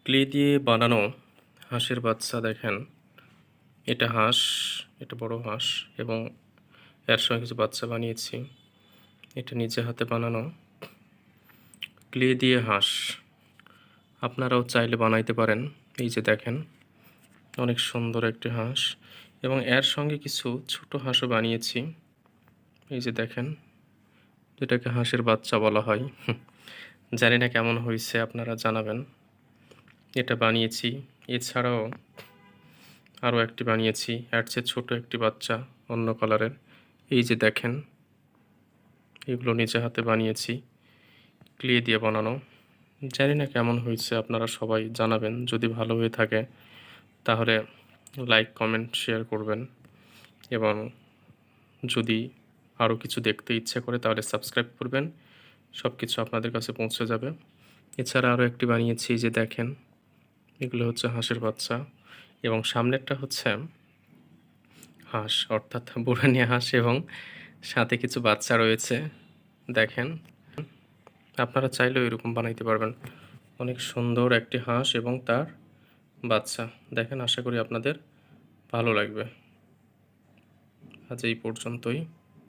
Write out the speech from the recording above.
Clay দিয়ে বানানো হাঁসের বাচ্চা দেখেন। এটা হাঁস, এটা বড় হাঁস এবং এর সঙ্গে কিছু বাচ্চা বানিয়েছি। এটা নিজে হাতে বানানো ক্লে দিয়ে হাঁস। আপনারাও চাইলে বানাইতে পারেন। এই যে দেখেন, অনেক সুন্দর একটি হাঁস এবং এর সঙ্গে কিছু ছোট হাঁসও বানিয়েছি। এই যে দেখেন, যেটাকে হাঁসের বাচ্চা বলা হয়। জানি না কেমন হয়েছে, আপনারা জানাবেন। এটা বানিয়েছি। এছাড়াও আরও একটি বানিয়েছি, এর চেয়ে ছোট একটি বাচ্চা অন্য কালারের। এই যে দেখেন, এগুলো নিজে হাতে বানিয়েছি, ক্লে দিয়ে বানানো। জানি না কেমন হয়েছে, আপনারা সবাই জানাবেন। যদি ভালো হয়ে থাকে তাহলে লাইক, কমেন্ট, শেয়ার করবেন এবং যদি আরও কিছু দেখতে ইচ্ছে করে তাহলে সাবস্ক্রাইব করবেন। সব কিছু আপনাদের কাছে পৌঁছে যাবে। এছাড়া আরও একটি বানিয়েছি, যে দেখেন, এগুলো হচ্ছে হাঁসের বাচ্চা এবং সামনেরটা হচ্ছে হাঁস, অর্থাৎ বুড়ানি হাঁস এবং সাথে কিছু বাচ্চা রয়েছে। দেখেন, আপনারা চাইলেও এরকম বানাইতে পারবেন। অনেক সুন্দর একটি হাঁস এবং তার বাচ্চা দেখেন। আশা করি আপনাদের ভালো লাগবে। আজ এই পর্যন্তই।